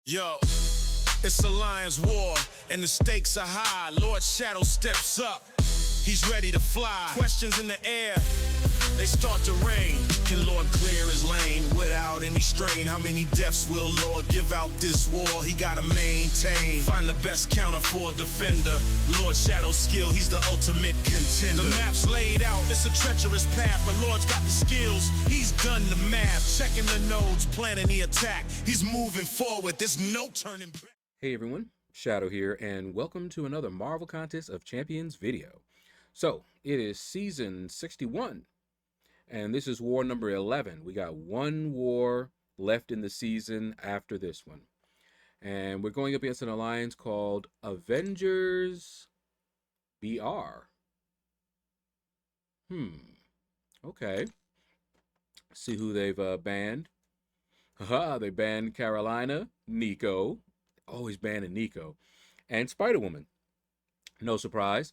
Yo, it's a lion's war, and the stakes are high. Lord Shadow steps up. He's ready to fly. Questions in the air, they start to rain. Can Lord clear his lane without any strain? How many deaths will Lord give out this war? He gotta maintain. Find the best counter for a defender. Lord Shadow's skill, he's the ultimate contender. The map's laid out, it's a treacherous path, but Lord's got the skills. He's done the math, checking the nodes, planning the attack. He's moving forward, there's no turning back. Hey everyone, Shadow here, and welcome to another Marvel Contest of Champions video. So, it is season 61, and this is war number 11. We got one war left in the season after this one. And we're going up against an alliance called Avengers BR. Okay. See who they've banned. Haha, they banned Carolina, Nico. Always banning Nico. And Spider-Woman. No surprise.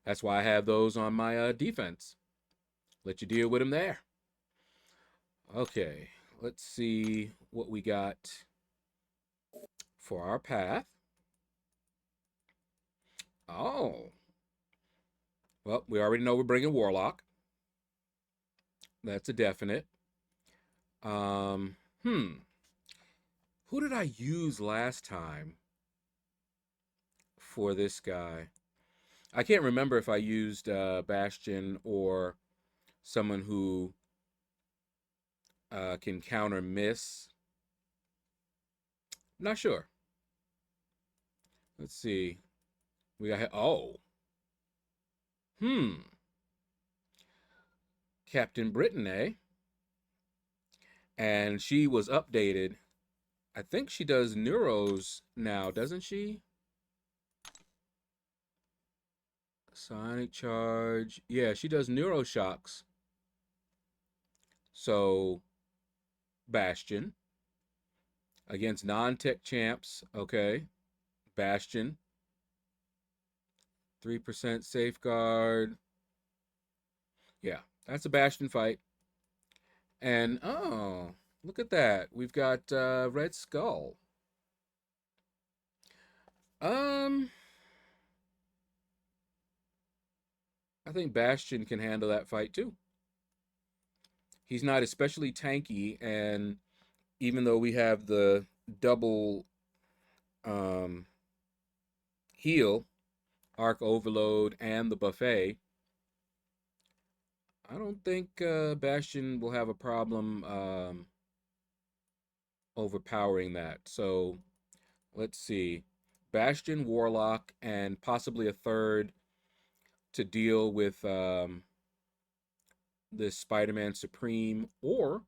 That's why I have those on my defense. Let you deal with them there. Okay, let's see what we got for our path. Oh. Well, we already know we're bringing Warlock. That's a definite. Who did I use last time for this guy? I can't remember if I used Bastion or someone who can counter miss. Not sure. Let's see. We got Captain Britain, eh? And she was updated. I think she does Neuros now, doesn't she? Sonic Charge. Yeah, she does Neuroshocks. So, Bastion. Against non-tech champs. Okay. Bastion. 3% safeguard. Yeah, that's a Bastion fight. And, oh, look at that. We've got Red Skull. I think Bastion can handle that fight too. He's not especially tanky, and even though we have the double heal, Arc Overload, and the buffet, I don't think Bastion will have a problem overpowering that. So let's see. Bastion, Warlock, and possibly a third to deal with this Spider-Man Supreme, or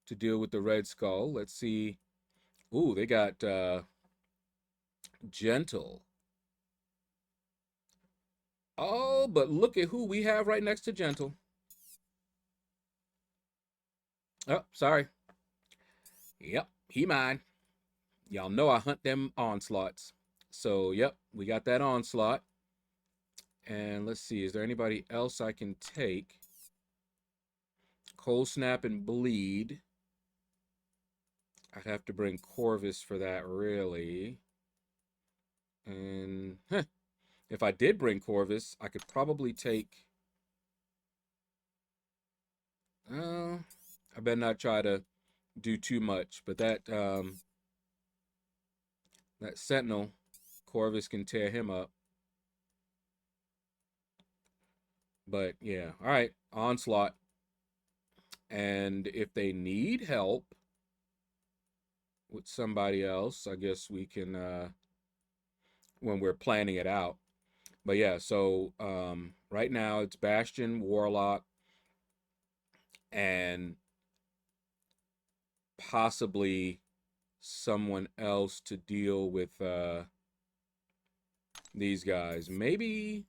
to deal with the Red Skull. Let's see. Ooh, they got Gentle. Oh, but look at who we have right next to Gentle. Oh, sorry. Yep, he mine. Y'all know I hunt them onslaughts. So, yep, we got that onslaught. And let's see, is there anybody else I can take? Cold Snap and Bleed. I'd have to bring Corvus for that, really. And if I did bring Corvus, I could probably take... I better not try to do too much, but that that Sentinel, Corvus can tear him up. But yeah, all right, onslaught. And if they need help with somebody else, I guess we can when we're planning it out. But yeah, so right now it's Bastion, Warlock, and possibly someone else to deal with these guys. Maybe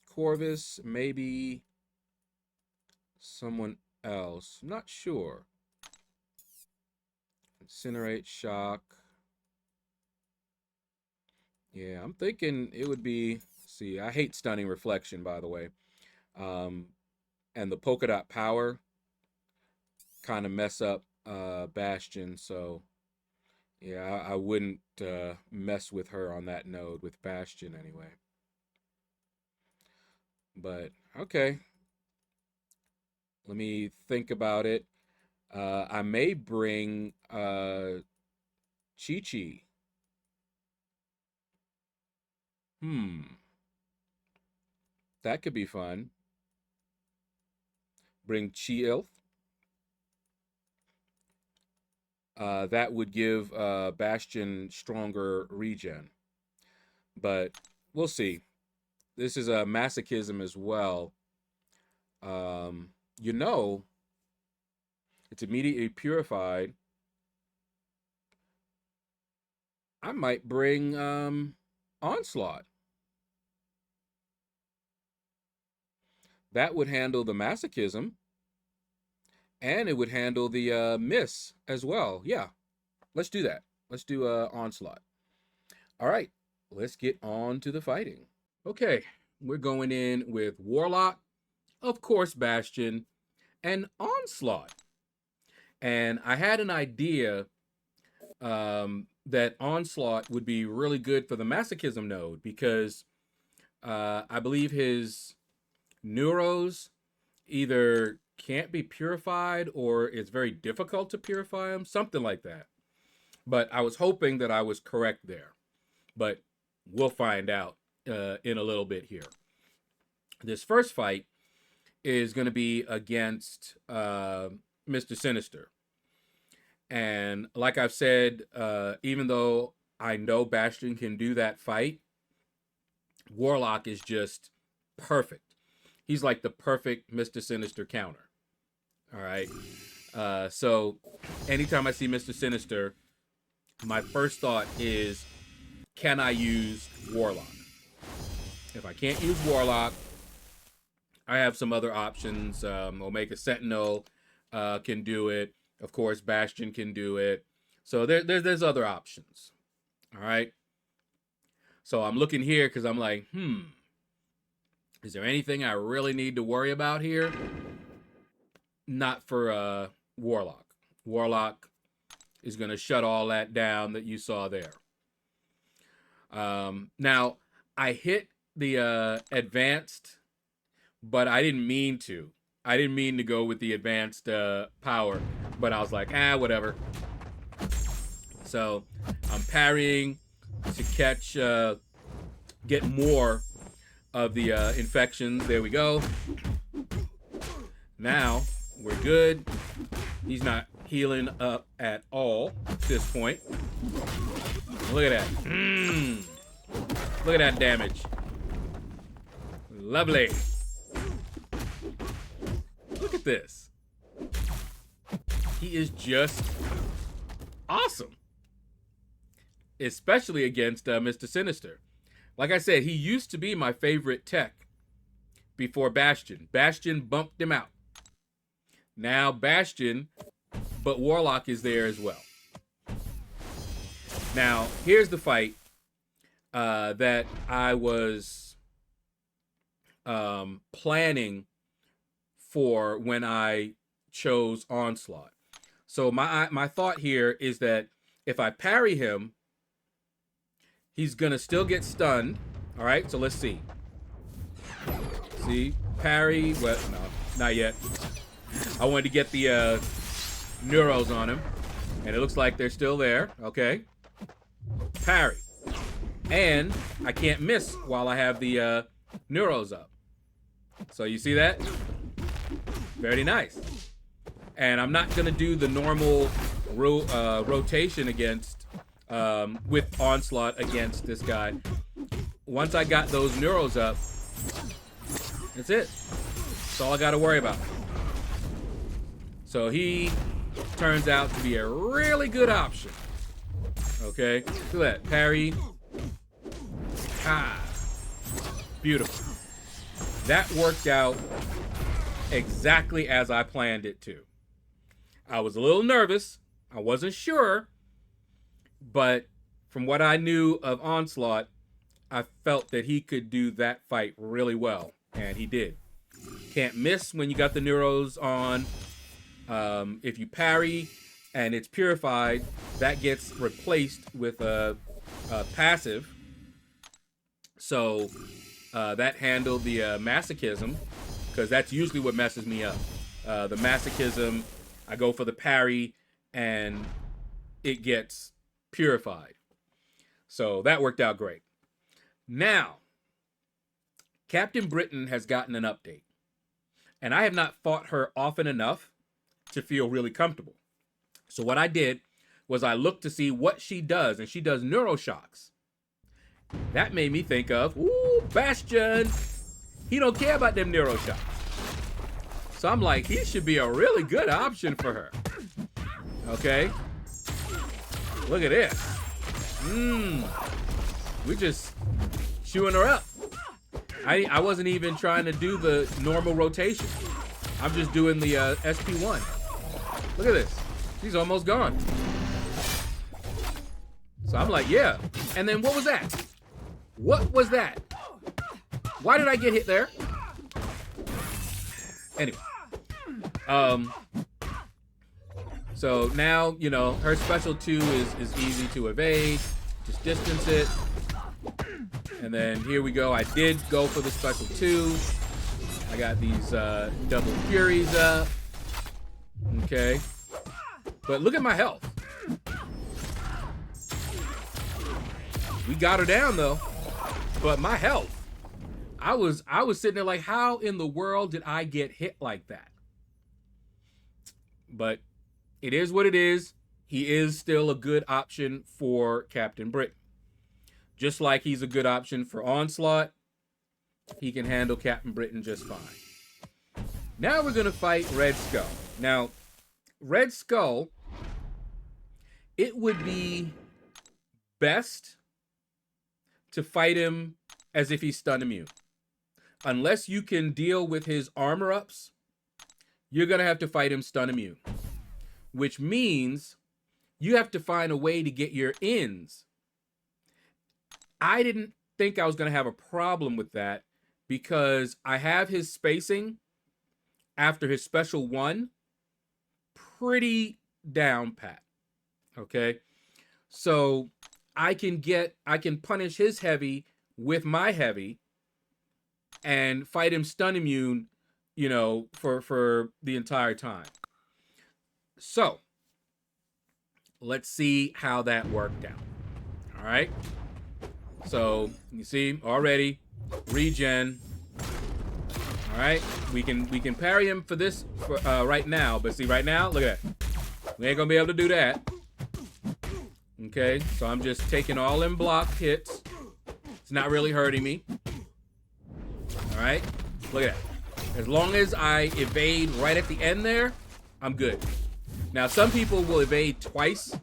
Corvus, maybe someone else. Not sure. Incinerate, Shock. Yeah, I'm thinking it would be... See, I hate Stunning Reflection, by the way. And the Polka Dot Power kind of mess up Bastion, so Yeah, I wouldn't mess with her on that node with Bastion anyway. But okay, let me think about it. I may bring Chi-Chi. That could be fun. Bring Chi-Ilth. That would give Bastion stronger regen. But we'll see. This is a masochism as well. You know, it's immediately purified. I might bring Onslaught. That would handle the masochism. And it would handle the miss as well. Yeah, let's do that. Let's do Onslaught. All right, let's get on to the fighting. Okay, we're going in with Warlock, of course, Bastion, and Onslaught. And I had an idea that Onslaught would be really good for the masochism node because I believe his neuros either can't be purified or it's very difficult to purify them, something like that. But I was hoping that I was correct there. But we'll find out in a little bit here. This first fight is going to be against Mr. Sinister. And like I've said, even though I know Bastion can do that fight, Warlock is just perfect. He's like the perfect Mr. Sinister counter. All right. So anytime I see Mr. Sinister, my first thought is, can I use Warlock? If I can't use Warlock, I have some other options. Omega Sentinel can do it. Of course, Bastion can do it. So there's other options. All right. So I'm looking here because I'm like, is there anything I really need to worry about here? Not for Warlock. Warlock is going to shut all that down that you saw there. Now, I hit the advanced, but I didn't mean to. I didn't mean to go with the advanced power, but I was like, whatever. So I'm parrying to catch, get more of the infections. There we go. Now we're good. He's not healing up at all at this point. Look at that. Look at that damage. Lovely. Look at this. He is just awesome. Especially against Mr. Sinister. Like I said, he used to be my favorite tech before Bastion. Bastion bumped him out. Now Bastion, but Warlock is there as well. Now, here's the fight that I was planning for when I chose Onslaught. So my thought here is that if I parry him, he's going to still get stunned. All right, so let's see. See, parry. Well, no, not yet. I wanted to get the neuros on him, and it looks like they're still there. Okay. Parry. And I can't miss while I have the neuros up. So you see that? Very nice. And I'm not going to do the normal rotation against with Onslaught against this guy. Once I got those neuros up, that's it. That's all I got to worry about. So he turns out to be a really good option. Okay, look at that. Parry. Beautiful. That worked out exactly as I planned it to. I was a little nervous. I wasn't sure. But from what I knew of Onslaught, I felt that he could do that fight really well. And he did. Can't miss when you got the neuros on. If you parry, and it's purified, that gets replaced with a passive. So that handled the masochism, because that's usually what messes me up. The masochism, I go for the parry, and it gets purified. So that worked out great. Now, Captain Britain has gotten an update, and I have not fought her often enough to feel really comfortable. So what I did was I looked to see what she does, and she does neuroshocks. That made me think of, ooh, Bastion. He don't care about them neuroshocks. So I'm like, he should be a really good option for her. Okay. Look at this. We just chewing her up. I wasn't even trying to do the normal rotation. I'm just doing the SP1. Look at this. She's almost gone. So I'm like, yeah. And then what was that? What was that? Why did I get hit there? Anyway. So now, you know, her special 2 is easy to evade. Just distance it. And then here we go. I did go for the special 2. I got these double furies up. Okay. But look at my health. We got her down though. But my health. I was sitting there like, how in the world did I get hit like that? But it is what it is. He is still a good option for Captain Britain. Just like he's a good option for Onslaught, he can handle Captain Britain just fine. Now we're going to fight Red Skull. Now, Red Skull, it would be best to fight him as if he's stun immune. Unless you can deal with his armor ups, you're going to have to fight him stun immune. Which means you have to find a way to get your ins. I didn't think I was going to have a problem with that because I have his spacing after his special 1 pretty down pat. Okay? So I can punish his heavy with my heavy and fight him stun immune, you know, for the entire time. So let's see how that worked out. All right. So you see already regen. All right, we can parry him for this right now, but see right now, look at that. We ain't gonna be able to do that. Okay, so I'm just taking all them block hits. It's not really hurting me. All right, look at that. As long as I evade right at the end there, I'm good. Now some people will evade twice,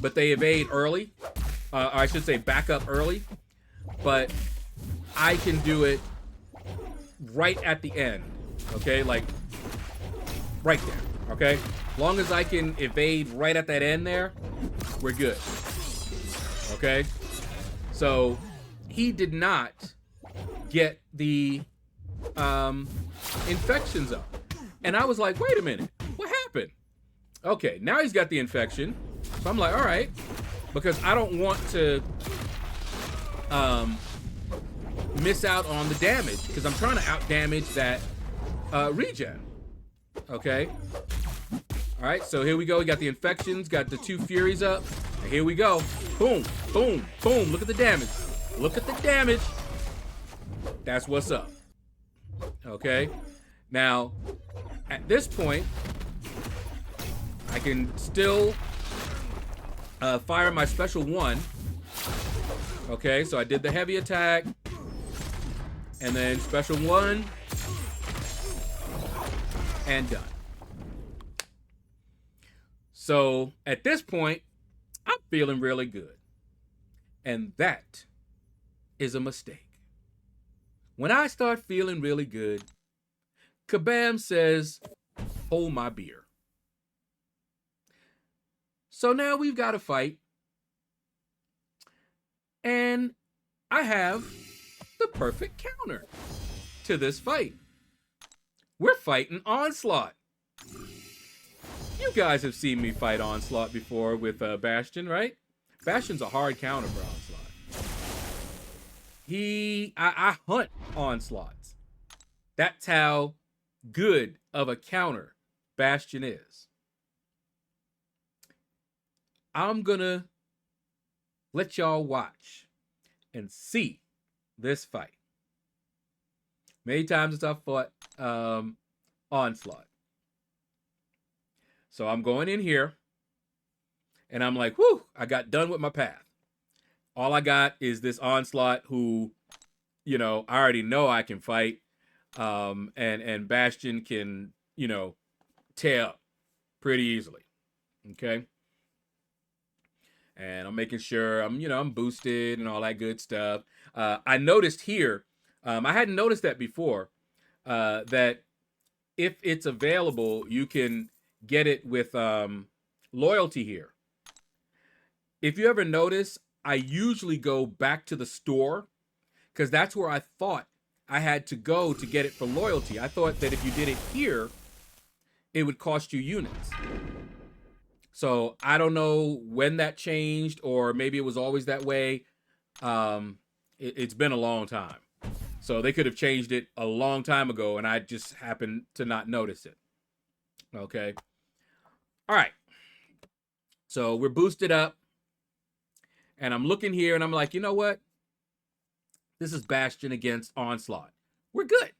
but they evade early. Or I should say back up early. But I can do it right at the end. Okay, like right there. Okay, long as I can evade right at that end there, we're good. Okay, so he did not get the infections up, and I was like, wait a minute, what happened? Okay, now he's got the infection, so I'm like, all right, because I don't want to miss out on the damage because I'm trying to out damage that regen. Okay. All right, so here we go. We got the infections, got the 2 furies up. And here we go. Boom, boom, boom. Look at the damage. Look at the damage. That's what's up. Okay. Now, at this point, I can still fire my special 1. Okay, so I did the heavy attack. And then special 1. And done. So at this point, I'm feeling really good. And that is a mistake. When I start feeling really good, Kabam says, hold my beer. So now we've got a fight. And I have the perfect counter to this fight. We're fighting Onslaught. You guys have seen me fight Onslaught before with Bastion, right? Bastion's a hard counter for Onslaught. I hunt Onslaughts. That's how good of a counter Bastion is. I'm gonna let y'all watch and see this fight. Many times since I've fought Onslaught. So I'm going in here, and I'm like, whew, I got done with my path. All I got is this Onslaught who, you know, I already know I can fight. And Bastion can, you know, tear up pretty easily. Okay. And I'm making sure I'm boosted and all that good stuff. I noticed here, I hadn't noticed that before, that if it's available, you can get it with loyalty here. If you ever notice, I usually go back to the store because that's where I thought I had to go to get it for loyalty. I thought that if you did it here, it would cost you units. So I don't know when that changed, or maybe it was always that way. It's been a long time. So they could have changed it a long time ago, and I just happened to not notice it. Okay. All right. So we're boosted up. And I'm looking here, and I'm like, you know what? This is Bastion against Onslaught. We're good.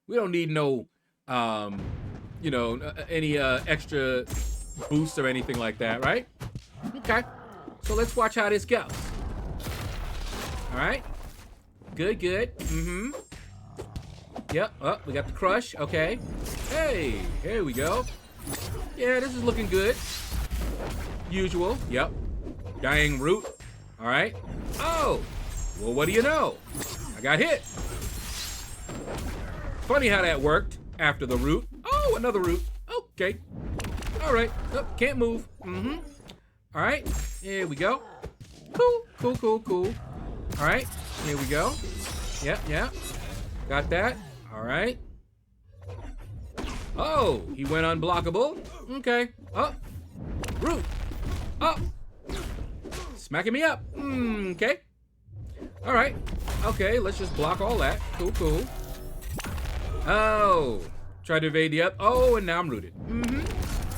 We don't need no, any extra boosts or anything like that, right? Okay. So let's watch how this goes. All right. Good, good. Mm-hmm. Yep. Oh, we got the crush. Okay. Hey, here we go. Yeah, this is looking good. Usual. Yep. Dying root. All right. Oh, well, what do you know? I got hit. Funny how that worked after the root. Oh, another root. Okay. All right. Oh, can't move. Mm-hmm. All right. Here we go. Cool, cool, cool, cool. All right. Here we go. Yep, yep. Got that. All right. Oh, he went unblockable. Okay. Oh, root. Oh. Smacking me up. Okay. All right. Okay, let's just block all that. Cool, cool. Oh. Tried to evade the up. Oh, and now I'm rooted.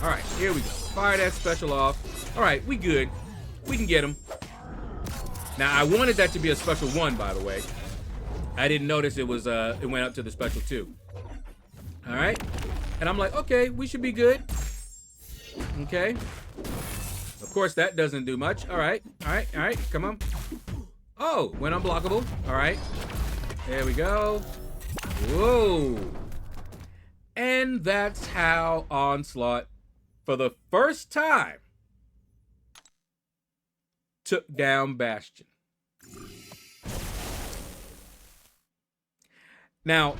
All right, here we go. Fire that special off. All right, we good. We can get him. Now, I wanted that to be a special 1, by the way. I didn't notice it was it went up to the special 2. All right. And I'm like, okay, we should be good. Okay. Of course, that doesn't do much. All right. All right. All right. Come on. Oh, went unblockable. All right. There we go. Whoa. And that's how Onslaught, for the first time, took down Bastion. Now,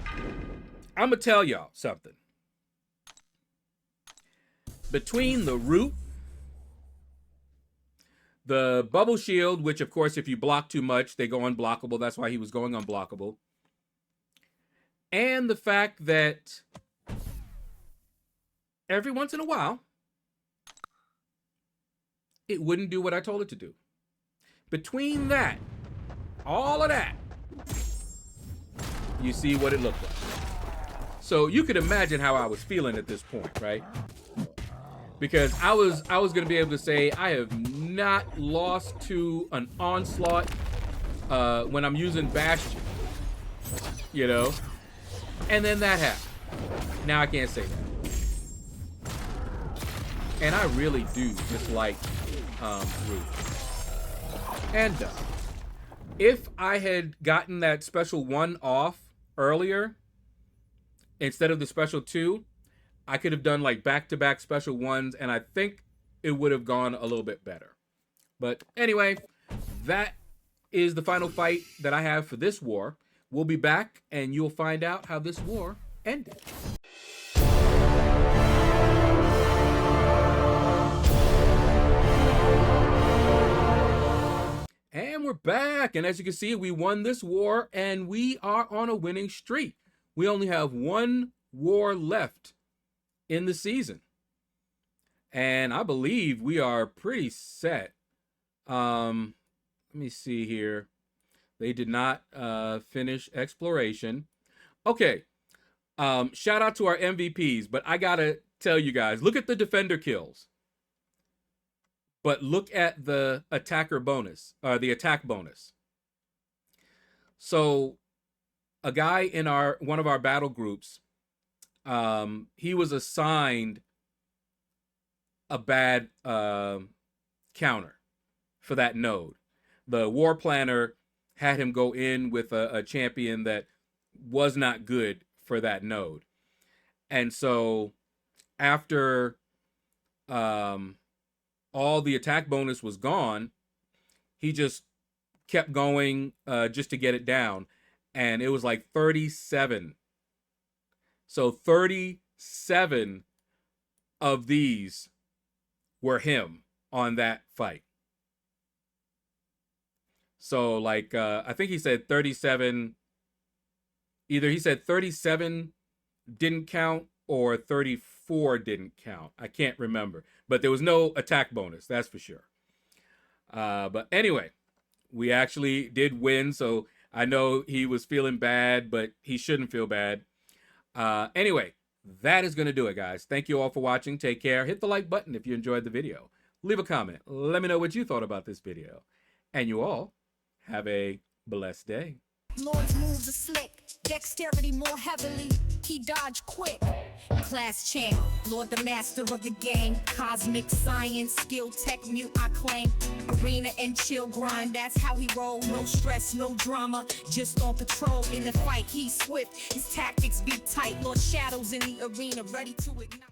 I'm going to tell y'all something. Between the root, the bubble shield, which of course if you block too much, they go unblockable. That's why he was going unblockable. And the fact that every once in a while, it wouldn't do what I told it to do. Between that, all of that, you see what it looked like. So you could imagine how I was feeling at this point, right? Because I was going to be able to say I have not lost to an Onslaught when I'm using Bastion, you know? And then that happened. Now I can't say that. And I really do dislike Root. And if I had gotten that special 1 off earlier, instead of the special 2, I could have done like back-to-back special 1s, and I think it would have gone a little bit better. But anyway, that is the final fight that I have for this war. We'll be back, and you'll find out how this war ended. And we're back, and as you can see, we won this war, and we are on a winning streak. We only have 1 war left in the season. And I believe we are pretty set. Let me see here. They did not finish exploration. Okay. Shout out to our MVPs, but I gotta tell you guys, look at the defender kills, but look at the attacker bonus, the attack bonus. So a guy in one of our battle groups, he was assigned a bad counter for that node. The war planner had him go in with a champion that was not good for that node. And so after all the attack bonus was gone, he just kept going just to get it down. And it was like 37. So 37 of these were him on that fight. So like I think he said 37, either he said 37 didn't count or 34 didn't count. I can't remember, but there was no attack bonus, that's for sure. But anyway, we actually did win, so I know he was feeling bad, but he shouldn't feel bad. Anyway, that is going to do it, guys. Thank you all for watching. Take care. Hit the like button if you enjoyed the video. Leave a comment. Let me know what you thought about this video. And you all have a blessed day. Lord's moves are slick, dexterity more heavily, he dodged quick. Class champ, Lord the master of the game, cosmic science, skill, tech, mute, I claim. Arena and chill grind, that's how he roll. No stress, no drama, just on patrol. In the fight, he's swift, his tactics be tight. Lord Shadow's in the arena, ready to ignite.